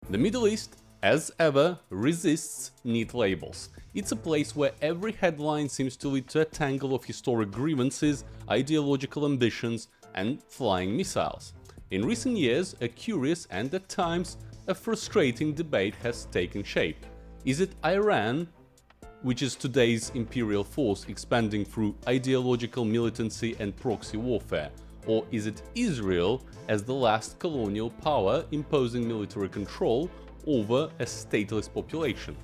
The Middle East, as ever, resists neat labels. It's a place where every headline seems to lead to a tangle of historic grievances, ideological ambitions, and flying missiles. In recent years, a curious and at times a frustrating debate has taken shape. Is it Iran, which is today's imperial force expanding through ideological militancy and proxy warfare? Or is it Israel as the last colonial power imposing military control over a stateless population?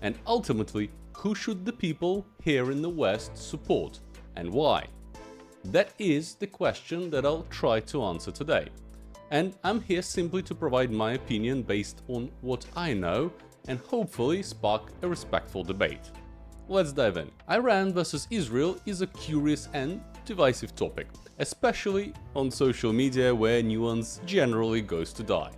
And ultimately, who should the people here in the West support, and why? That is the question that I'll try to answer today. And I'm here simply to provide my opinion based on what I know and hopefully spark a respectful debate. Let's dive in. Iran versus Israel is a curious and divisive topic, especially on social media where nuance generally goes to die.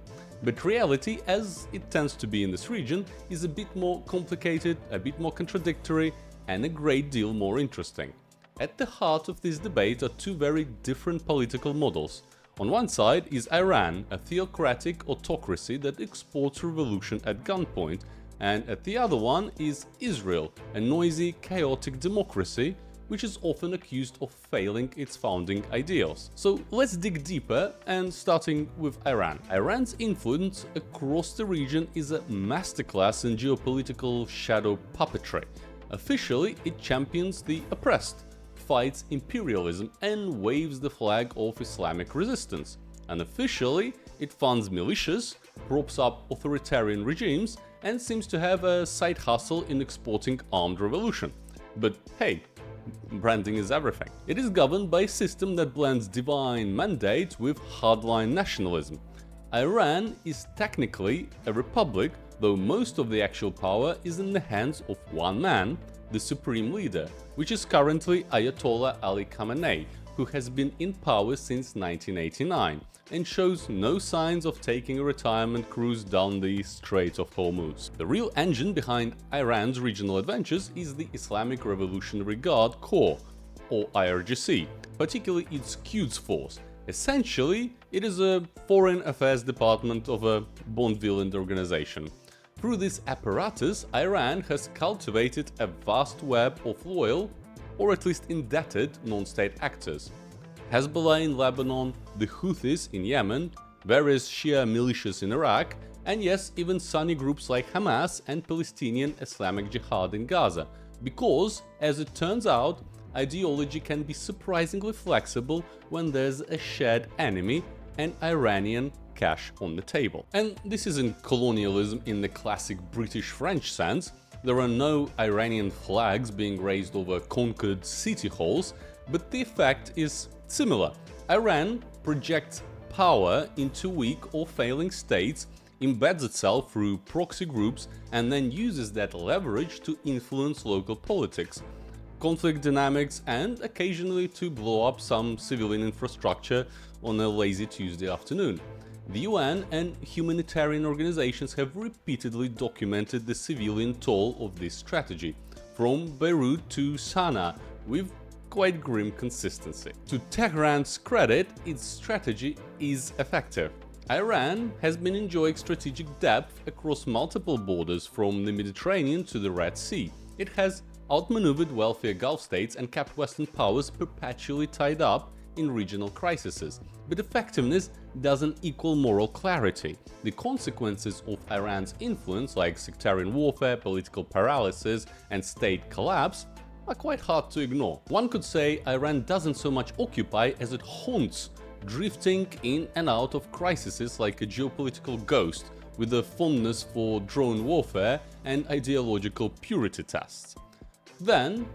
But reality, as it tends to be in this region, is a bit more complicated, a bit more contradictory, and a great deal more interesting. At the heart of this debate are two very different political models. On one side is Iran, a theocratic autocracy that exports revolution at gunpoint, and at the other one is Israel, a noisy, chaotic democracy which is often accused of failing its founding ideals. So let's dig deeper, and starting with Iran. Iran's influence across the region is a masterclass in geopolitical shadow puppetry. Officially, it champions the oppressed, fights imperialism and waves the flag of Islamic resistance. Unofficially, it funds militias, props up authoritarian regimes, and seems to have a side hustle in exporting armed revolution. But hey, branding is everything. It is governed by a system that blends divine mandate with hardline nationalism. Iran is technically a republic, though most of the actual power is in the hands of one man, the supreme leader, which is currently Ayatollah Ali Khamenei, who has been in power since 1989 and shows no signs of taking a retirement cruise down the Strait of Hormuz. The real engine behind Iran's regional adventures is the Islamic Revolutionary Guard Corps, or IRGC, particularly its Quds Force. Essentially, it is a foreign affairs department of a Bond-villain organization. Through this apparatus, Iran has cultivated a vast web of loyal, or at least indebted, non-state actors. Hezbollah in Lebanon, the Houthis in Yemen, various Shia militias in Iraq, and yes, even Sunni groups like Hamas and Palestinian Islamic Jihad in Gaza. Because, as it turns out, ideology can be surprisingly flexible when there's a shared enemy, an Iranian cash on the table. And this isn't colonialism in the classic British-French sense. There are no Iranian flags being raised over conquered city halls, but the effect is similar. Iran projects power into weak or failing states, embeds itself through proxy groups, and then uses that leverage to influence local politics, conflict dynamics, and occasionally to blow up some civilian infrastructure on a lazy Tuesday afternoon. The UN and humanitarian organizations have repeatedly documented the civilian toll of this strategy, from Beirut to Sana'a, with quite grim consistency. To Tehran's credit, its strategy is effective. Iran has been enjoying strategic depth across multiple borders from the Mediterranean to the Red Sea. It has outmaneuvered wealthier Gulf states and kept Western powers perpetually tied up in regional crises. But effectiveness doesn't equal moral clarity. The consequences of Iran's influence, like sectarian warfare, political paralysis, and state collapse, are quite hard to ignore. One could say Iran doesn't so much occupy as it haunts, drifting in and out of crises like a geopolitical ghost, with a fondness for drone warfare and ideological purity tests. Then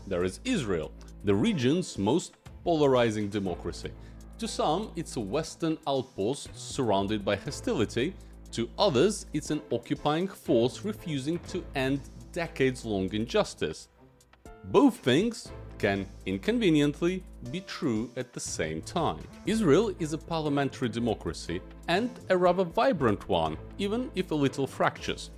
there is Israel, the region's most polarizing democracy. To some, it's a Western outpost surrounded by hostility. To others, it's an occupying force refusing to end decades-long injustice. Both things can inconveniently be true at the same time. Israel is a parliamentary democracy, and a rather vibrant one, even if a little fractious.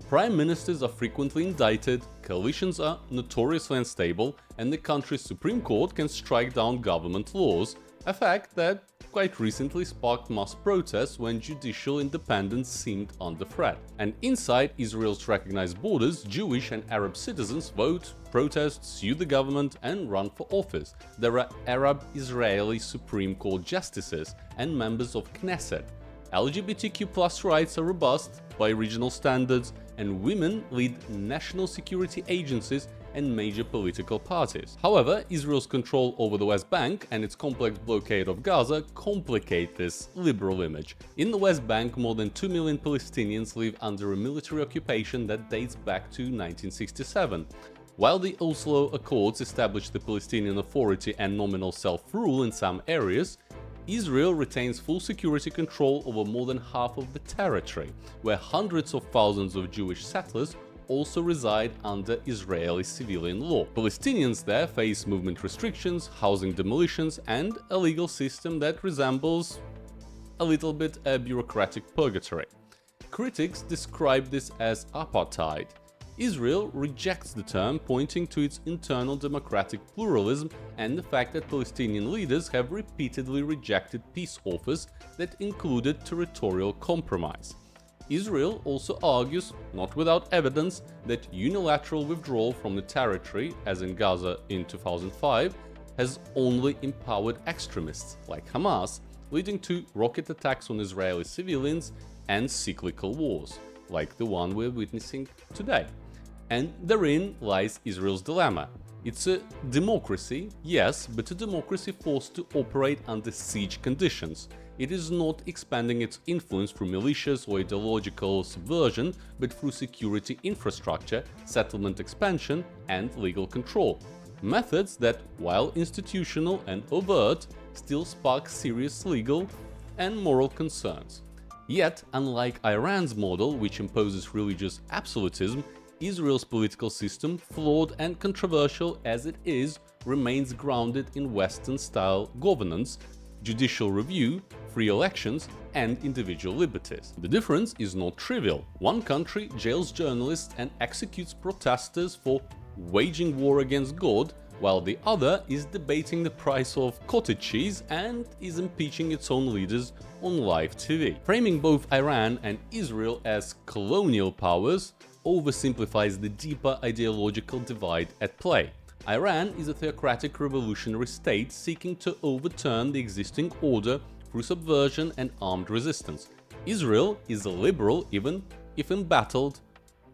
Prime ministers are frequently indicted, coalitions are notoriously unstable, and the country's Supreme Court can strike down government laws, a fact that quite recently sparked mass protests when judicial independence seemed under threat. And inside Israel's recognized borders, Jewish and Arab citizens vote, protest, sue the government and run for office. There are Arab-Israeli Supreme Court justices and members of Knesset. LGBTQ+ rights are robust by regional standards, and women lead national security agencies and major political parties. However, Israel's control over the West Bank and its complex blockade of Gaza complicate this liberal image. In the West Bank, more than 2 million Palestinians live under a military occupation that dates back to 1967. While the Oslo Accords established the Palestinian Authority and nominal self-rule in some areas, Israel retains full security control over more than half of the territory, where hundreds of thousands of Jewish settlers also reside under Israeli civilian law. Palestinians there face movement restrictions, housing demolitions, and a legal system that resembles a little bit a bureaucratic purgatory. Critics describe this as apartheid. Israel rejects the term, pointing to its internal democratic pluralism and the fact that Palestinian leaders have repeatedly rejected peace offers that included territorial compromise. Israel also argues, not without evidence, that unilateral withdrawal from the territory, as in Gaza in 2005, has only empowered extremists like Hamas, leading to rocket attacks on Israeli civilians and cyclical wars, like the one we're witnessing today. And therein lies Israel's dilemma. It's a democracy, yes, but a democracy forced to operate under siege conditions. It is not expanding its influence through militias or ideological subversion, but through security infrastructure, settlement expansion, and legal control. Methods that, while institutional and overt, still spark serious legal and moral concerns. Yet, unlike Iran's model, which imposes religious absolutism, Israel's political system, flawed and controversial as it is, remains grounded in Western-style governance, judicial review, free elections, and individual liberties. The difference is not trivial. One country jails journalists and executes protesters for waging war against God, while the other is debating the price of cottage cheese and is impeaching its own leaders on live TV. Framing both Iran and Israel as colonial powers oversimplifies the deeper ideological divide at play. Iran is a theocratic revolutionary state seeking to overturn the existing order through subversion and armed resistance. Israel is a liberal, even if embattled,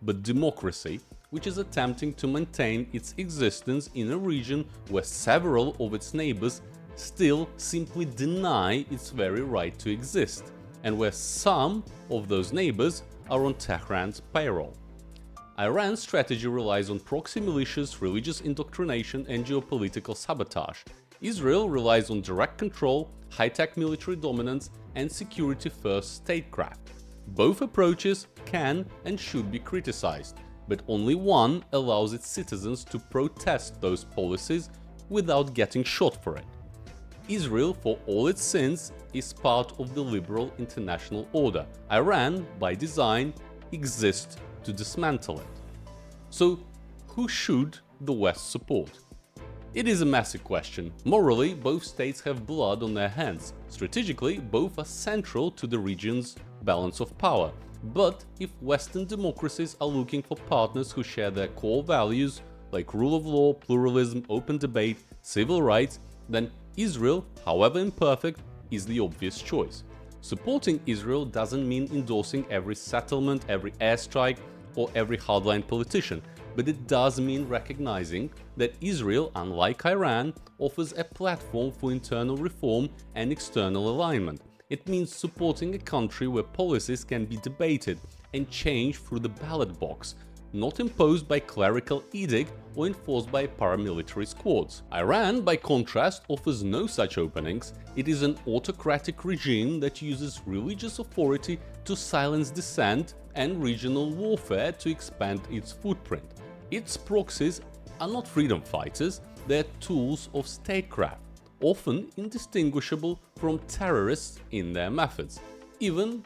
but democracy, which is attempting to maintain its existence in a region where several of its neighbors still simply deny its very right to exist, and where some of those neighbors are on Tehran's payroll. Iran's strategy relies on proxy militias, religious indoctrination, and geopolitical sabotage. Israel relies on direct control, high-tech military dominance, and security-first statecraft. Both approaches can and should be criticized, but only one allows its citizens to protest those policies without getting shot for it. Israel, for all its sins, is part of the liberal international order. Iran, by design, exists to dismantle it. So, who should the West support? It is a massive question. Morally, both states have blood on their hands. Strategically, both are central to the region's balance of power. But if Western democracies are looking for partners who share their core values, like rule of law, pluralism, open debate, civil rights, then Israel, however imperfect, is the obvious choice. Supporting Israel doesn't mean endorsing every settlement, every airstrike, or every hardline politician, but it does mean recognizing that Israel, unlike Iran, offers a platform for internal reform and external alignment. It means supporting a country where policies can be debated and changed through the ballot box, not imposed by clerical edict or enforced by paramilitary squads. Iran, by contrast, offers no such openings. It is an autocratic regime that uses religious authority to silence dissent and regional warfare to expand its footprint. Its proxies are not freedom fighters, they're tools of statecraft, often indistinguishable from terrorists in their methods, even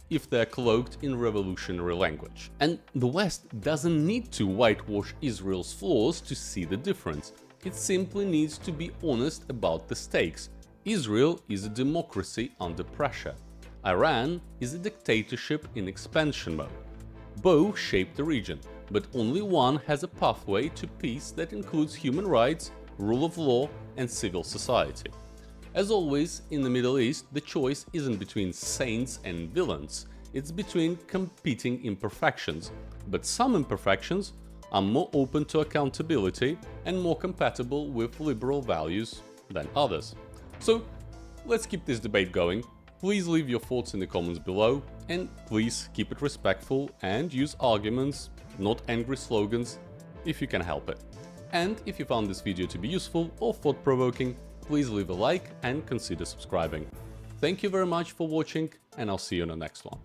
if they're cloaked in revolutionary language. And the West doesn't need to whitewash Israel's flaws to see the difference. It simply needs to be honest about the stakes. Israel is a democracy under pressure. Iran is a dictatorship in expansion mode. Both shape the region, but only one has a pathway to peace that includes human rights, rule of law, and civil society. As always, in the Middle East, the choice isn't between saints and villains, it's between competing imperfections, but some imperfections are more open to accountability and more compatible with liberal values than others. So, let's keep this debate going. Please leave your thoughts in the comments below, and please keep it respectful and use arguments, not angry slogans, if you can help it. And if you found this video to be useful or thought-provoking, please leave a like and consider subscribing. Thank you very much for watching, and I'll see you in the next one.